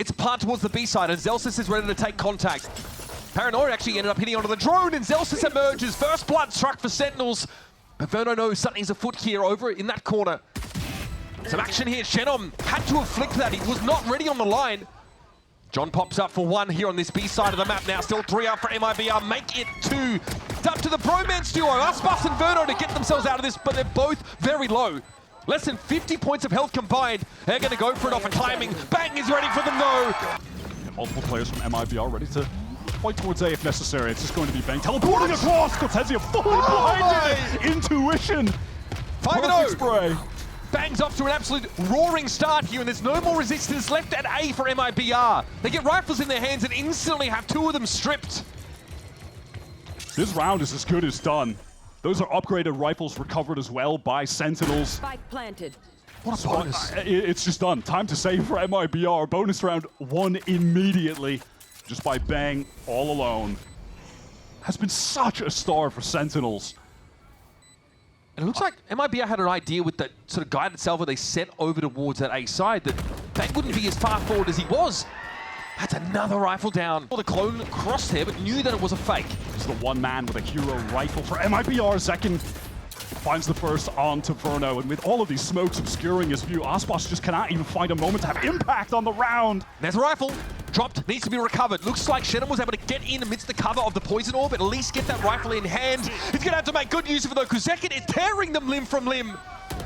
It's a plant towards the B side, and Zelsis is ready to take contact. Paranoia actually ended up hitting onto the drone, and Zelsis emerges. First blood struck for Sentinels. But Verno knows something's afoot here over in that corner. Some action here. Shenom had to have flicked that. He was not ready on the line. John pops up for one here on this B side of the map now. Still 3 out for MIBR. Make it 2. It's up to the bromance duo, Aspas and Verno, to get themselves out of this, but they're both very low. Less than 50 points of health combined. They're going to go for it off a timing. Bang is ready for them though. Multiple players from MIBR ready to fight towards A if necessary. It's just going to be Bang teleporting across. Cortezia fully blinded. Intuition. 5-0. Spray. Bang's off to an absolute roaring start here, and there's no more resistance left at A for MIBR. They get rifles in their hands and instantly have 2 of them stripped. This round is as good as done. Those are upgraded rifles recovered as well by Sentinels. Spike planted. What a bonus. It's just done. Time to save for MIBR. Bonus round won immediately just by Bang all alone. Has been such a star for Sentinels. And it looks like MIBR had an idea with that sort of guided salvo they sent over towards that A side that Bang wouldn't be as far forward as he was. That's another rifle down. The clone crossed there, but knew that it was a fake. It's the one man with a hero rifle for MIBR. Zekin finds the first onto Verno, and with all of these smokes obscuring his view, Aspas just cannot even find a moment to have impact on the round. There's a rifle. Dropped, needs to be recovered. Looks like Shenom was able to get in amidst the cover of the poison orb, at least get that rifle in hand. He's going to have to make good use of it though, because Zekin is tearing them limb from limb.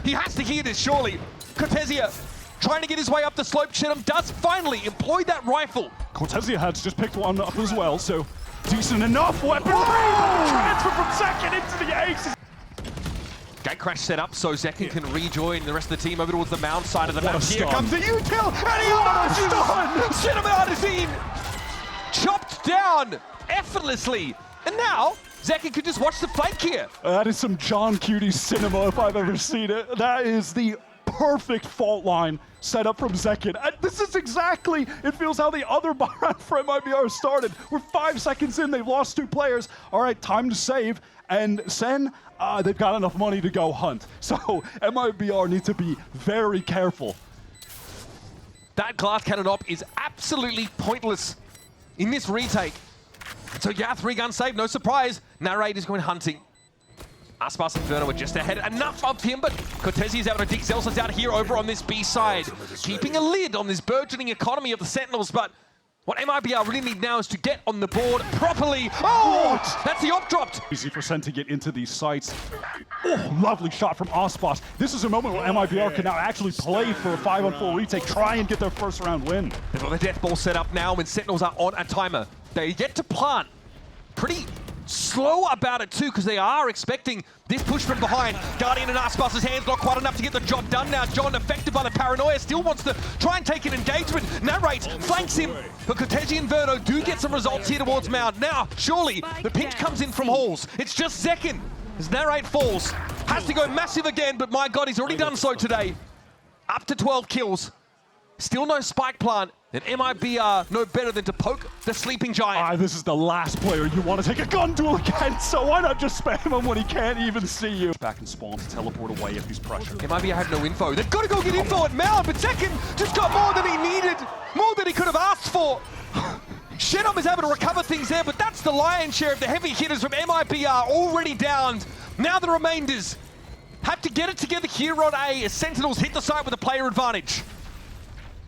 He has to hear this, surely. Cortezia trying to get his way up the slope. Shenom does finally employ that rifle. Cortezia has just picked one up as well, so decent enough weapon. Transfer from Zekin into the ace. Gate crash set up so Zekin can rejoin the rest of the team over towards the mound side of the map. Here stun. comes the util, and he almost Shenom Artisan chopped down effortlessly. And now, Zekin could just watch the flank here. That is some John Cutie cinema if I've ever seen it. That is the perfect fault line set up from Zekin. And this is exactly, it feels how the other round for MIBR started. We're 5 seconds in, they've lost 2 players. All right, time to save. And Sen, they've got enough money to go hunt. So MIBR need to be very careful. That glass cannon op is absolutely pointless in this retake. So yeah, 3-gun save, no surprise. Narrate is going hunting. Aspas and Verno are just ahead. Enough of him, but Cortezia is able to dig Zelsis out here over on this B side. Keeping a lid on this burgeoning economy of the Sentinels, but what MIBR really need now is to get on the board properly. Oh, that's the op dropped. Easy for Sen to get into these sites. Oh, lovely shot from Aspas. This is a moment where MIBR can now actually play for a 5-on-4 retake, try and get their first round win. They've got the death ball set up now when Sentinels are on a timer. They get to plant. Pretty slow about it too, because they are expecting this push from behind. Guardian and Aspas' hands not quite enough to get the job done now. John, affected by the paranoia, still wants to try and take an engagement. Narrate flanks him, but Cortezia and Verno do get some results here towards Mound. Now, surely, the pinch comes in from Halls. It's just Zekin. As Narrate falls, has to go massive again, but my God, he's already done so today. Up to 12 kills. Still no spike plant. And MIBR know better than to poke the sleeping giant. This is the last player you want to take a gun duel against, so why not just spam him when he can't even see you? Back and spawn to teleport away if he's pressured. MIBR have no info. They've got to go get info at Mound, but Zekin just got more than he needed, more than he could have asked for. Shenom is able to recover things there, but that's the lion's share of the heavy hitters from MIBR already downed. Now the remainders have to get it together here on A as Sentinels hit the site with a player advantage.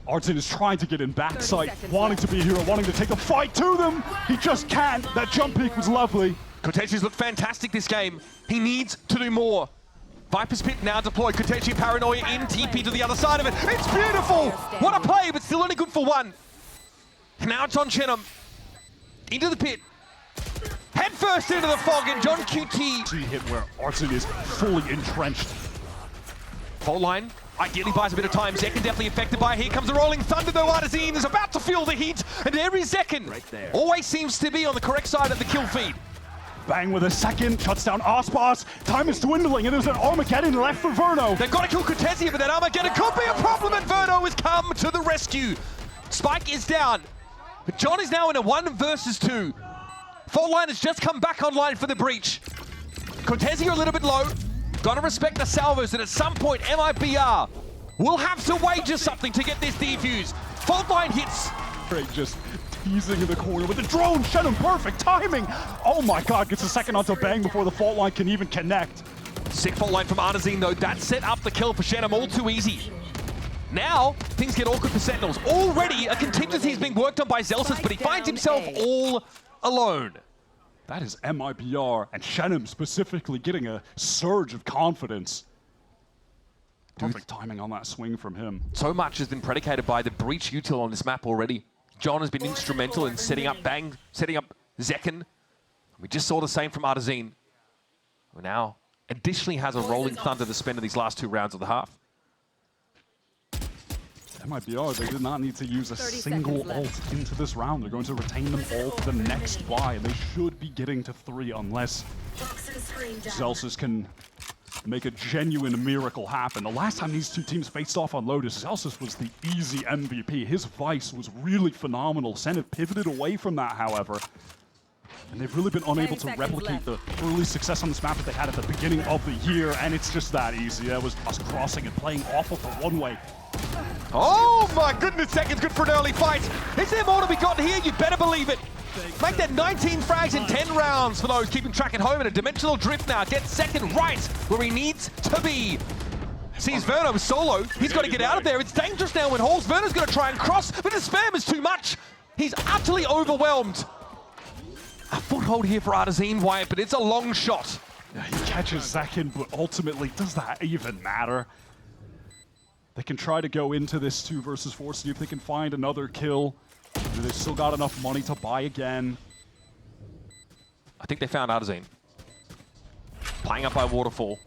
Artin is trying to get in backside, wanting to be a hero, wanting to take the fight to them. He just can't. That jump peek was lovely. Cortezia's looked fantastic this game. He needs to do more. Viper's Pit now deployed. Cortezia Paranoia in TP to the other side of it. It's beautiful! What a play, but still only good for 1. Now it's on Shenom. Into the pit. Head first into the fog, and John QT. See hit where Artin is fully entrenched. Fault line. Ideally buys a bit of time. Zekin definitely affected by it. Here comes the rolling thunder though. Artisan is about to feel the heat. And there is Zekin. Right there. Always seems to be on the correct side of the kill feed. Bang with a second. Shuts down Aspas. Time is dwindling and there's an Armageddon left for Verno. They've got to kill Cortezia, but that Armageddon could be a problem, and Verno has come to the rescue. Spike is down. But John is now in a 1 versus 2. Fault line has just come back online for the breach. Cortezia a little bit low. Gotta respect the salvos, and at some point MIBR will have to wager something to get this defuse. Fault line hits. Great, just teasing in the corner with the drone. Shenum, perfect timing. Oh my god, gets a second onto Bang before the fault line can even connect. Sick fault line from Artazine though. That set up the kill for Shenum all too easy. Now, things get awkward for Sentinels. Already, a contingency is being worked on by Zelsis, but he finds himself all alone. That is MIBR, and Shenum specifically getting a surge of confidence. Perfect timing on that swing from him. So much has been predicated by the breach util on this map already. John has been instrumental in setting up Bang, setting up Zekken. We just saw the same from Artazine, who now additionally has a rolling thunder to spend in these last 2 rounds of the half. MIBR, they did not need to use a single ult into this round. They're going to retain them all for the next buy, and they should be getting to 3 unless Zelsis can make a genuine miracle happen. The last time these 2 teams faced off on Lotus, Zelsis was the easy MVP. His Vice was really phenomenal. Senate pivoted away from that, however. And they've really been unable to replicate the early success on this map that they had at the beginning of the year, and it's just that easy. That was us crossing and playing awful for one-way. Oh my goodness, Zekken's good for an early fight. Is there more to be gotten here? You better believe it. Make that 19 frags in 10 rounds for those keeping track at home in a dimensional drift now. Get Zekken right where he needs to be. Sees Verno solo. He's got to get out of there. It's dangerous now when Halls. Verno's going to try and cross, but the spam is too much. He's utterly overwhelmed. A foothold here for Artazine, Wyatt, but it's a long shot. Yeah, he catches Zekken, but ultimately, does that even matter? They can try to go into this 2 versus 4, see if they can find another kill. They've still got enough money to buy again. I think they found Artazine. Playing up by Waterfall.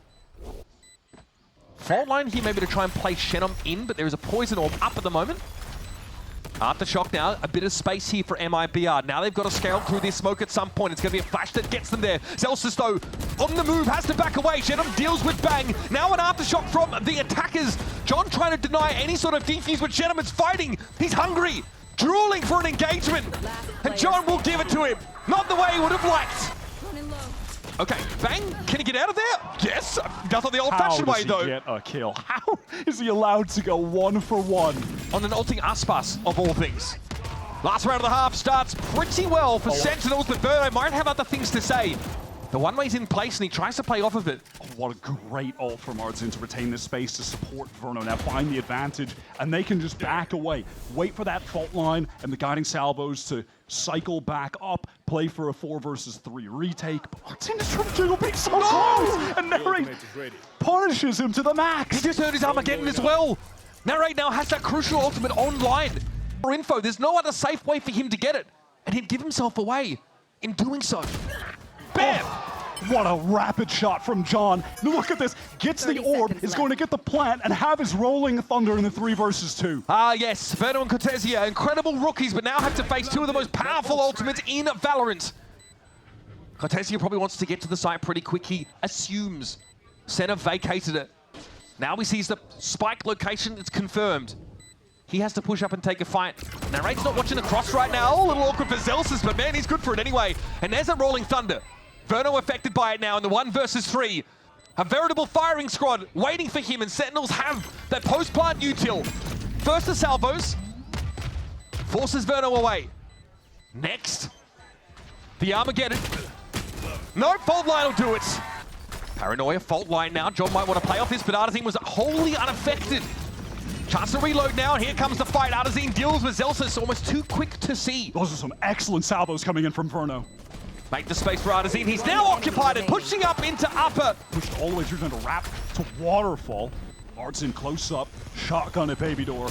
Fault line here maybe to try and play Shenum in, but there is a poison orb up at the moment. Aftershock now, a bit of space here for MIBR. Now they've got to scale through this smoke at some point. It's going to be a flash that gets them there. Zelsis, though, on the move, has to back away. Shenum deals with Bang. Now an aftershock from the attackers. John trying to deny any sort of defuse, but Shenum is fighting. He's hungry, drooling for an engagement. And John will give it to him. Not the way he would have liked. Okay, Bang, can he get out of there? Yes, does it the old-fashioned way, though. How does he get a kill? How is he allowed to go 1 for 1? On an ulting Aspas, of all things. Last round of the half starts pretty well for Sentinels, but Verno might have other things to say. The one-way's in place, and he tries to play off of it. Oh, what a great ult from Artazine to retain this space to support Verno. Now find the advantage, and they can just back away. Wait for that fault line and the guiding salvos to cycle back up, play for a 4 versus 3 retake. But Artazine is trying to jiggle being so close, and Narrate punishes him to the max. He just earned his Armageddon as well. Narrate now has that crucial ultimate online. For info, there's no other safe way for him to get it, and he'd give himself away in doing so. Bam! Oh, what a rapid shot from John. Look at this. Gets the orb, is going to get the plant, and have his rolling thunder in the 3 versus 2. Ah, yes. Verno and Cortesia, incredible rookies, but now have to face 2 of the most powerful ultimates in Valorant. Cortesia probably wants to get to the site pretty quick. He assumes Senna vacated it. Now he sees the spike location. It's confirmed. He has to push up and take a fight. Narrate's not watching the cross right now. A little awkward for Zelsis, but man, he's good for it anyway. And there's a rolling thunder. Verno affected by it now in the 1 versus 3. A veritable firing squad waiting for him, and Sentinels have that post-plant util. First the salvos. Forces Verno away. Next, the Armageddon. No, fault line will do it. Paranoia, fault line now. John might want to play off this, but Artazine was wholly unaffected. Chance to reload now, and here comes the fight. Artazine deals with Zelsis, almost too quick to see. Those are some excellent salvos coming in from Verno. Make the space for Artazine. He's now occupied it, pushing up into upper. Pushed all the way through to wrap to Waterfall. Artazine close up, shotgun at Baby Door.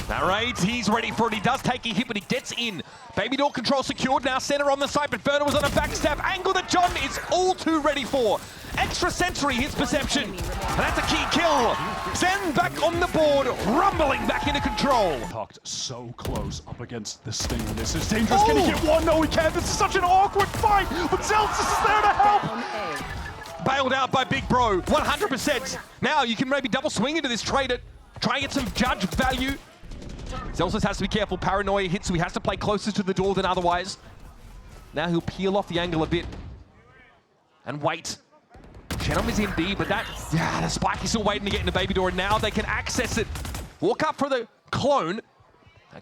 Narrate, he's ready for it. He does take a hit, but he gets in. Baby Door control secured, now center on the side, but Verno was on a backstab angle that John is all too ready for. Extra sensory hits perception, and that's a key kill. Zen back on the board, rumbling back into control. Tucked so close up against the Stinger. This is dangerous. Can he get one? No, he can't. This is such an awkward fight, but Zelsis is there to help. Bailed out by Big Bro, 100%. Now you can maybe double swing into this trade, try and get some judge value. Zelsis has to be careful. Paranoia hits, so he has to play closer to the door than otherwise. Now he'll peel off the angle a bit and wait. Shenum is in B, but the spike is still waiting to get into Baby Door, and now they can access it. Walk up for the clone,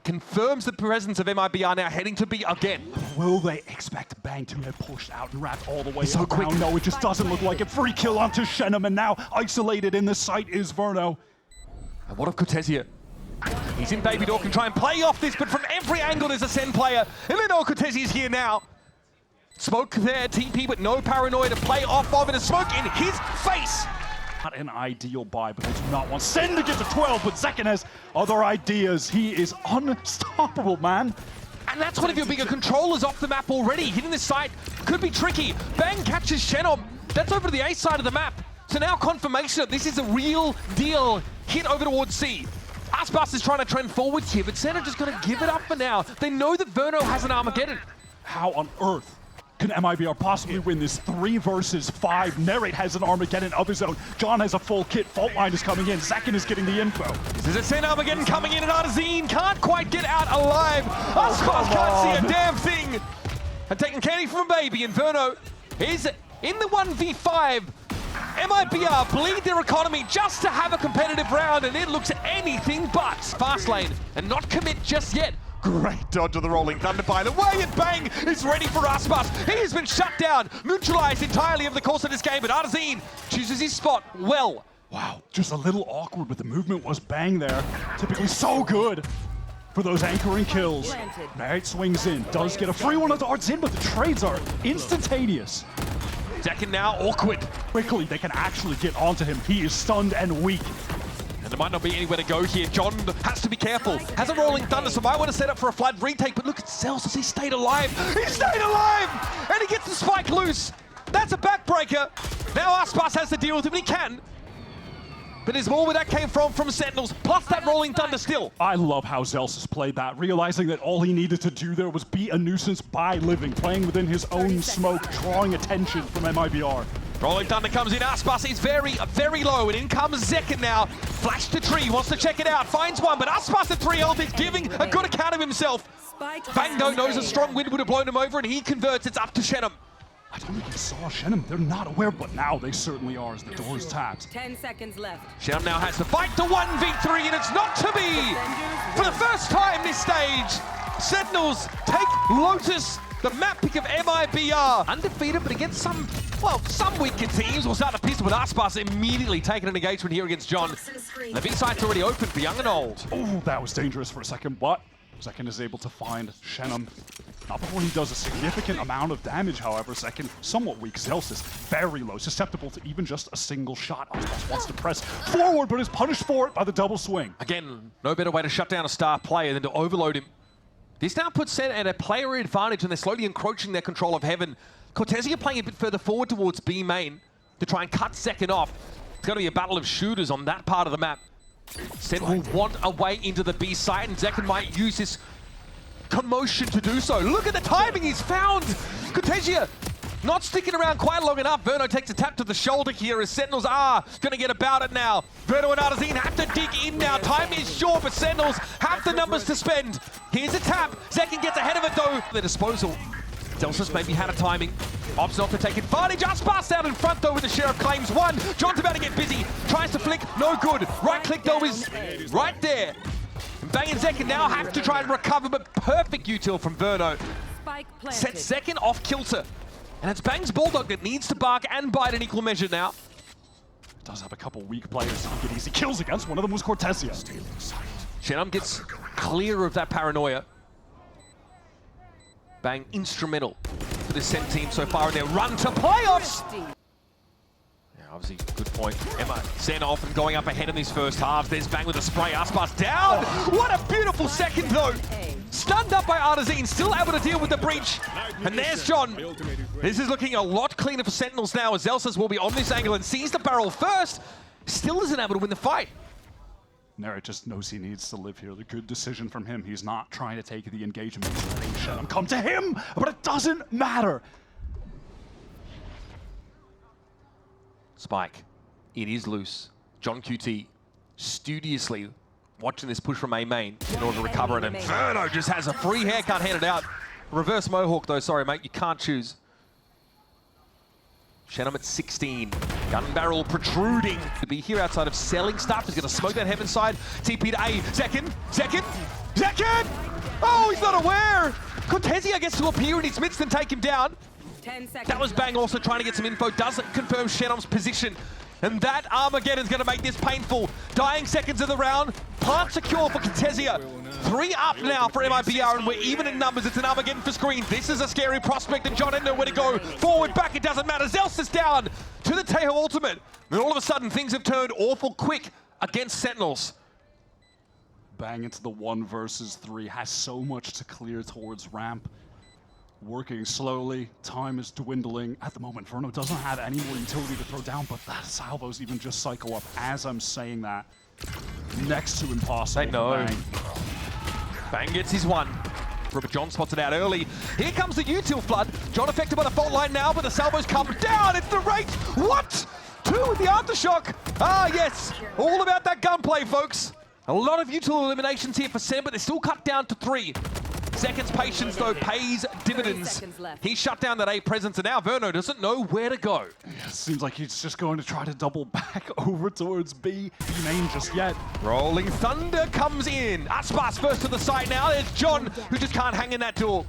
Confirms the presence of MIBR now heading to B again. Will they expect Bang to get pushed out and wrapped all the way so around? quick. No, it just doesn't look like it. Free kill onto Shenum, and now isolated in the site is Verno. And what of Cortesia? He's in Baby Door, can try and play off this, but from every angle there's a Sen player. And then Cortesia's here now. Smoke there, TP, but no paranoia to play off of it. A smoke in his face. Not an ideal buy, but they do not want Sen to get to 12, but Zekin has other ideas. He is unstoppable, man. And that's one of your bigger controllers off the map already. Hitting this site could be tricky. Bang catches Shenom. That's over to the A side of the map. So now confirmation that this is a real deal hit over towards C. Aspas is trying to trend forwards here, but Sen are just going to give it up for now. They know that Verno has an Armageddon. How on earth can MIBR possibly win this 3 versus 5? Nerate has an Armageddon of his own. John has a full kit. Faultline is coming in. Zekin is getting the info. There's a Sen Armageddon coming in, and Artazine can't quite get out alive. Aspas can't see a damn thing. And taking candy from a baby, and Verno is in the 1v5. MIBR bleed their economy just to have a competitive round, and it looks anything but fast lane and not commit just yet. Great dodge of the Rolling Thunder by the way, and Bang is ready for Aspas. He has been shut down, neutralized entirely over the course of this game, but Artazine chooses his spot well. Wow, just a little awkward, but the movement was Bang there. Typically so good for those anchoring kills. Merritt swings in, does get a free one of the darts in, but the trades are instantaneous. Zekin now awkward. Quickly, they can actually get onto him. He is stunned and weak. And there might not be anywhere to go here. John has to be careful. Has a Rolling Thunder, so might want to set up for a flood retake, but look at Celsius, he stayed alive. He stayed alive! And he gets the spike loose. That's a backbreaker. Now Aspas has to deal with him, and he can. But there's more where that came from Sentinels, plus that Rolling Thunder still. I love how Zelsis played that, realizing that all he needed to do there was be a nuisance by living, playing within his own smoke, drawing attention from MIBR. Rolling Thunder comes in, Aspas is very low, and in comes Zekin now. Flash to tree, wants to check it out, finds one, but Aspas at 3 ult is giving a good account of himself. Bango knows a strong wind would have blown him over, and he converts, it's up to Shenum. I don't think he saw Shenum. They're not aware, but now they certainly are as the door is tapped. 10 seconds left. Shenum now has to fight to 1v3, and it's not to be! For the first time this stage, Sentinels take Lotus, the map pick of MIBR. Undefeated, but against some weaker teams. We'll start the pistol with Aspas immediately taking an engagement here against John. The B site's already open for young and old. Oh, that was dangerous for a second, but Zekin is able to find Shenum. Not before he does a significant amount of damage, however. Zekin, somewhat weak. Zelsis, very low, susceptible to even just a single shot. Aspas wants to press forward, but is punished for it by the double swing. Again, no better way to shut down a star player than to overload him. This now puts Sen at a player advantage, and they're slowly encroaching their control of Heaven. Cortesia playing a bit further forward towards B main to try and cut Zekin off. It's going to be a battle of shooters on that part of the map. Sen will want a way into the B site, and Zekin might use this commotion to do so. Look at the timing he's found! Cortesia not sticking around quite long enough. Verno takes a tap to the shoulder here as Sentinels are going to get about it now. Verno and Artazine have to dig in now. Time is short, but Sentinels have the numbers to spend. Here's a tap. Zekin gets ahead of it though. The disposal. Delsus maybe had a timing. Opts not to take advantage. Aspas out in front though with the Sheriff claims one. John's about to get busy. Tries to flick. No good. Right click though is right there. Bang and Zekin now have to try and recover, but perfect util from Verno. Sets Zekin off kilter. And it's Bang's Bulldog that needs to bark and bite in equal measure now. Does have a couple weak players to get easy kills against. One of them was Cortesia. Shenum gets clear of that paranoia. Bang instrumental for this Sen team so far in their run to playoffs. Yeah, obviously, good point. Emma, Sen often going up ahead in these first halves. There's Bang with a spray. Aspas down. What a beautiful second though. Stunned up by Artazine, still able to deal with the breach. And there's John. This is looking a lot cleaner for Sentinels now as Zelsis will be on this angle and sees the barrel first. Still isn't able to win the fight. Nerate just knows he needs to live here. The good decision from him. He's not trying to take the engagement. He's letting Shenum come to him, but it doesn't matter. Spike. It is loose. John QT studiously watching this push from A main in order to recover it. And Verno just has a free haircut handed out. Reverse Mohawk though, sorry mate, you can't choose. Shenum at 16. Gun barrel protruding. To be here outside of selling stuff. He's going to smoke that heaven side. TP to A. Zekin. Zekin! Oh, he's not aware! Cortezia gets to appear in his midst and take him down. 10 seconds That was Bang also trying to get some info. Doesn't confirm Shenom's position. And that Armageddon's going to make this painful. Dying seconds of the round. Plant secure for Cortezia. 3 up now for MIBR, and we're even in numbers. It's an Armageddon for screen. This is a scary prospect, and John didn't know where to go. Forward, back, it doesn't matter. Zelsa's down to the Tejo ultimate. And all of a sudden, things have turned awful quick against Sentinels. Bang into the 1 versus 3. Has so much to clear towards ramp. Working slowly, time is dwindling. At the moment, Verno doesn't have any more utility to throw down, but that salvos even just cycle up as I'm saying that. Next to impossible. I know. Bang. Bang gets his 1. Rupert John spots it out early. Here comes the util flood. John affected by the fault line now, but the salvos come down. It's the rate. What? 2 with the aftershock. Ah, yes. All about that gunplay, folks. A lot of util eliminations here for Sen, but they're still cut down to 3. Seconds patience, though, pays dividends. He shut down that A presence, and now Verno doesn't know where to go. Yeah, seems like he's just going to try to double back over towards B. B main just yet. Rolling Thunder comes in. Aspas first to the site now. There's John, who just can't hang in that duel.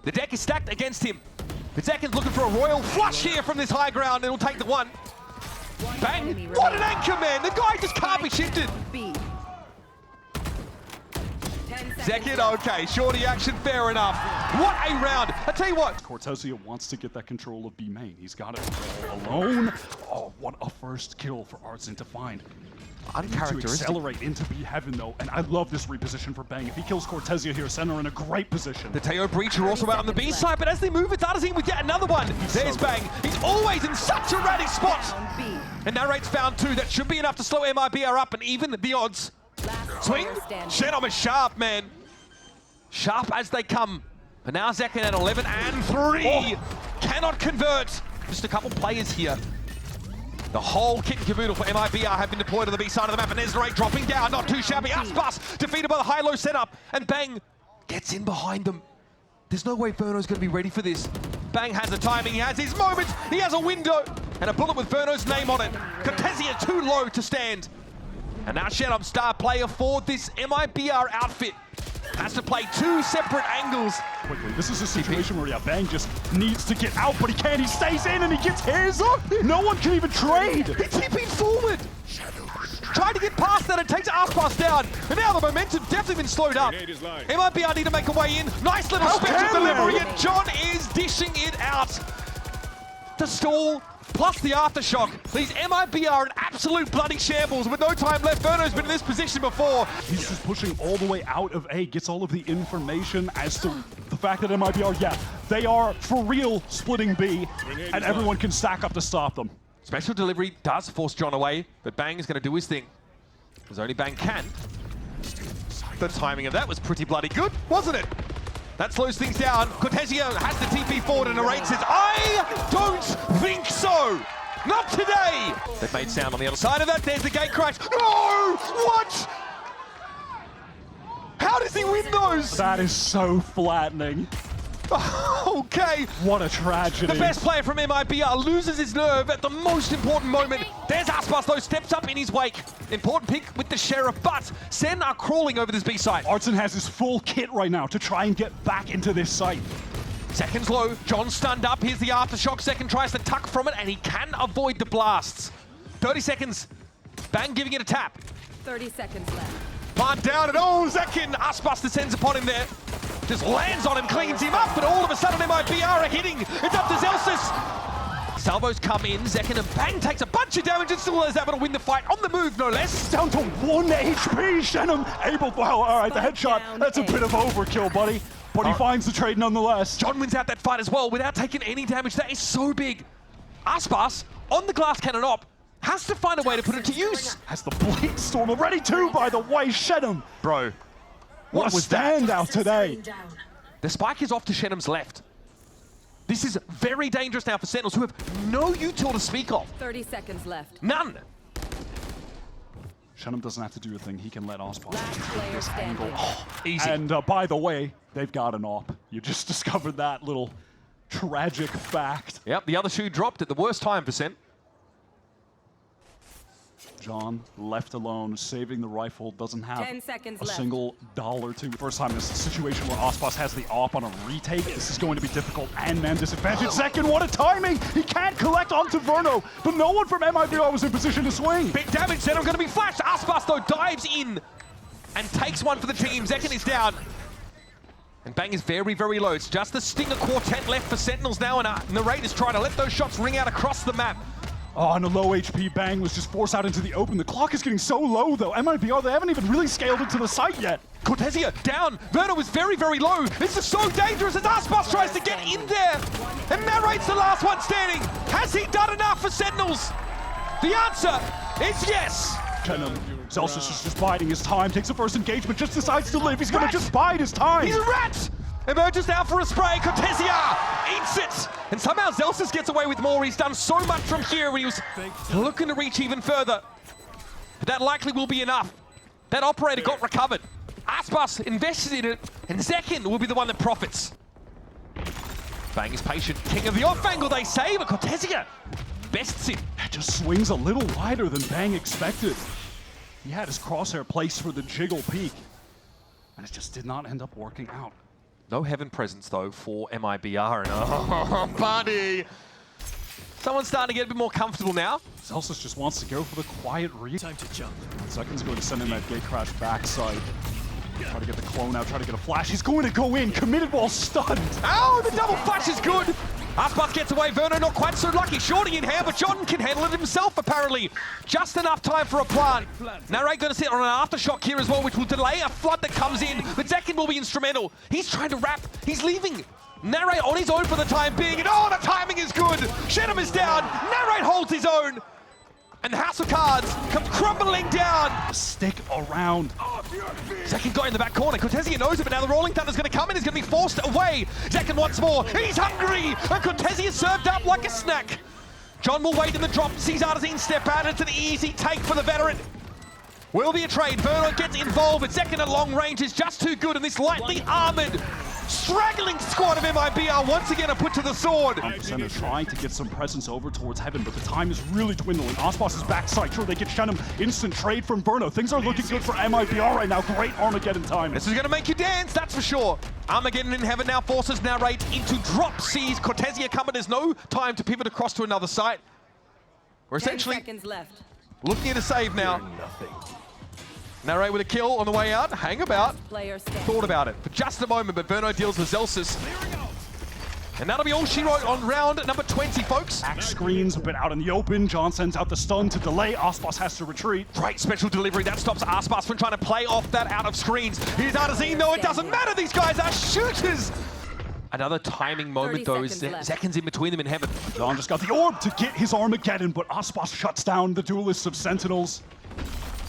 The deck is stacked against him. Zekin's looking for a royal flush here from this high ground, and he'll take the 1. Bang! What an anchor, man! The guy just can't be shifted. Zekin, okay, shorty action, fair enough. What a round. I tell you what. Cortezia wants to get that control of B main. He's got it alone. Oh, what a first kill for Artson to find. Uncharacteristic. To accelerate into B heaven, though, and I love this reposition for Bang. If he kills Cortezia here, Sen are in a great position. The Tejo Breach are also out on the B side, but as they move, it's Artson with yet another one. There's Bang. He's always in such a radic spot. And narrate's found 2. That should be enough to slow MIBR up and even the odds. Swing. Shenom is sharp, man. Sharp as they come. But now Zekin at 11 and 3. Oh. Cannot convert. Just a couple players here. The whole kit and caboodle for MIBR have been deployed on the B side of the map, and there's Narrate dropping down. Not too shabby. Aspas defeated by the high-low setup, and Bang gets in behind them. There's no way Verno's going to be ready for this. Bang has the timing. He has his moment. He has a window. And a bullet with Verno's name on it. Cortezia too low to stand. And now Shenom, star player for this MIBR outfit, has to play 2 separate angles. Quickly, this is a situation where Bang just needs to get out, but he can't. He stays in and he gets his. No one can even trade. He TP'd forward. Tried to get past that and takes Aspas down. And now the momentum's definitely been slowed up. MIBR need to make a way in. Nice little special delivery, and John is dishing it out. The stall plus the aftershock leaves MIBR in absolute bloody shambles with no time left. Verno's been in this position before. He's just pushing all the way out of A, gets all of the information as to the fact that MIBR, yeah, they are for real splitting B, and everyone can stack up to stop them. Special delivery does force John away, but Bang is going to do his thing, because only Bang can. The timing of that was pretty bloody good, wasn't it? That slows things down. Cortezia has the TP forward, and Narrate says, I don't think so. Not today. They've made sound on the other side of that. There's the gate crash. No! What? How does he win those? That is so flattening. Okay. What a tragedy. The best player from MIBR loses his nerve at the most important moment. There's Aspas, though, steps up in his wake. Important pick with the Sheriff, but Sen are crawling over this B side. Artson has his full kit right now to try and get back into this site. Seconds low, John stunned up. Here's the aftershock. Second tries to tuck from it, and he can avoid the blasts. 30 seconds. Bang giving it a tap. 30 seconds left. Plant down, and oh, Zekin! Aspas descends upon him there. Just lands on him, cleans him up, but all of a sudden MIBR are hitting. It's up to Zelsis. Salvos come in, Zekin and Bang takes a bunch of damage and still is able to win the fight on the move, no less. Down to 1 HP, Shenom able, wow, all right, the headshot, that's a bit of overkill, buddy. But he finds the trade nonetheless. John wins out that fight as well without taking any damage. That is so big. Aspas, on the glass cannon op, has to find a way to put it to use. Has the Blade Storm already too, by the way, Shenom. Bro. What a standout today. The spike is off to Shenom's left. This is very dangerous now for Sentinels, who have no util to speak of. 30 seconds left. None. Shenom doesn't have to do a thing. He can let Aspas Last player standing. Easy. And by the way, they've got an op. You just discovered that little tragic fact. Yep, the other shoe dropped at the worst time for Sen. John, left alone, saving the rifle, doesn't have 10 seconds a left. single dollar to. First time in this situation where Aspas has the op on a retake. This is going to be difficult and man disadvantage. Second, what a timing! He can't collect onto Verno, but no one from MIBR was in position to swing. Big damage, Sentinel going to be flashed. Aspas, though, dives in and takes one for the team. Zekin is down. And Bang is very, very low. It's just the Stinger quartet left for Sentinels now, and Narrate is trying to let those shots ring out across the map. Oh, and a low HP Bang was just forced out into the open. The clock is getting so low, though. MIBR, they haven't even really scaled into the site yet. Cortesia down. Verno is very, very low. This is so dangerous as Aspas tries to get in there. And Narrate's the last one standing. Has he done enough for Sentinels? The answer is yes. Zelsus is just biding his time, takes the first engagement, just decides to live. He's gonna just bide his time. He's a rat! Emerges now for a spray. Cortesia eats it! And somehow Zelsus gets away with more. He's done so much from here when he was looking to reach even further. But that likely will be enough. That operator got recovered. Aspas invested in it, and Zekin will be the one that profits. Bang is patient. King of the off angle, they say, but Cortesia bests him. Just swings a little wider than Bang expected. He had his crosshair placed for the jiggle peak, and it just did not end up working out. No heaven presence, though, for MIBR. And oh, buddy! Someone's starting to get a bit more comfortable now. Zelsus just wants to go for the quiet read. Time to jump. Zekin's going to send in that gate crash backside. Try to get the clone out, try to get a flash. He's going to go in, committed while stunned. Oh, the double flash is good! Aspas gets away, Verno not quite so lucky. Shorty in hand, but Jordan can handle it himself, apparently. Just enough time for a plant. Narrate going to sit on an aftershock here as well, which will delay a flood that comes in, but Zekin will be instrumental. He's trying to wrap, he's leaving. Narrate on his own for the time being, and oh, the timing is good! Shenham is down, Narrate holds his own! And House of Cards come crumbling down! Stick around. Zekin got in the back corner. Cortesia knows it, but now the Rolling Thunder's going to come in. He's going to be forced away. Zekin once more. He's hungry! And Cortesia served up like a snack. John will wait in the drop. Sees Artazine step out. It's an easy take for the veteran. Will be a trade. Verno gets involved, but Zekin at long range is just too good. And this lightly armored, straggling squad of MIBR once again are put to the sword. 100% are trying to get some presence over towards heaven, but the time is really dwindling. Aspas' backside, sure, they get Shenham. Instant trade from Verno. Things are looking good for MIBR right now. Great Armageddon time. This is going to make you dance, that's for sure. Armageddon in heaven now forces Narrate into drop. Sees Cortesia coming. There's no time to pivot across to another site. We're 10 essentially seconds left. looking at a save now. Narrate with a kill on the way out. Hang about. Player standing. Thought about it for just a moment, but Verno deals with Zelsus. And that'll be all she wrote on round number 20, folks. Back screens a bit out in the open. John sends out the stun to delay. Aspas has to retreat. Great special delivery. That stops Aspas from trying to play off that out of screens. Here's Artazine, though. It doesn't matter. These guys are shooters. Another timing moment, though, is Zekin's in between them in heaven. John just got the orb to get his Armageddon, but Aspas shuts down the duelists of Sentinels.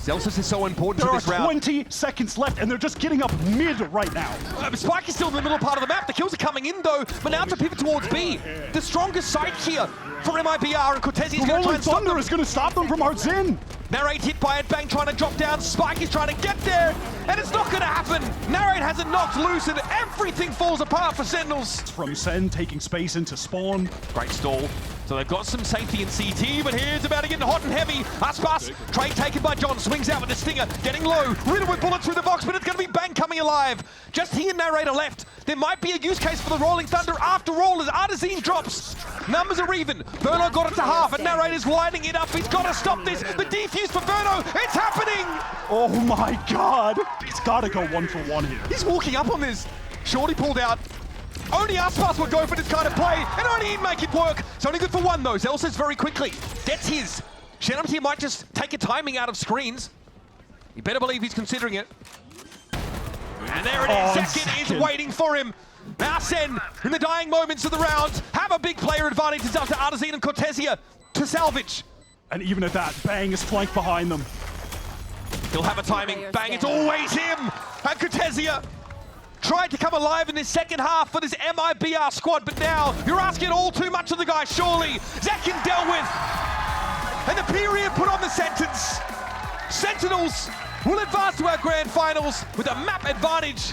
Zelsus is so important There to are this round. 20 seconds left, and they're just getting up mid right now. Spike is still in the middle part of the map. The kills are coming in, though, but now to pivot towards B. The strongest side here for MIBR, and Cortesia is going to try Rolling and stop Thunder them. is going to stop them from Artzin. Narrate hit by it, Bang trying to drop down. Spike is trying to get there, and it's not going to happen. Narrate has it knocked loose, and everything falls apart for Sentinels. From Sen, taking space into spawn. Great stall. So they've got some safety in CT, but here's about to get hot and heavy. Aspas, trade taken by John, swings out with the Stinger, getting low. Riddle with bullets through the box, but it's going to be Bang coming alive. Just he and Narrator left. There might be a use case for the Rolling Thunder after all as Artazine drops. Numbers are even. Verno got it to half, and Narrator's lining it up. He's got to stop this. The defuse for Verno. It's happening! Oh my god. He's got to go 1-for-1 here. He's walking up on this. Shorty pulled out. Only Aspas would go for this kind of play, and only he'd make it work. It's only good for one, though. Zelsus very quickly gets his. Shenham here might just take a timing out of screens. You better believe he's considering it. And there it is. Zekin is waiting for him. Now Sen, in the dying moments of the round, have a big player advantage. It's up to Artazine and Cortesia to salvage. And even at that, Bang is flanked behind them. He'll have a timing. Bang, it's always him. And Cortesia tried to come alive in this second half for this MIBR squad, but now you're asking all too much of the guy, surely. Zekin dealt with. And the period put on the sentence. Sentinels will advance to our grand finals with a map advantage.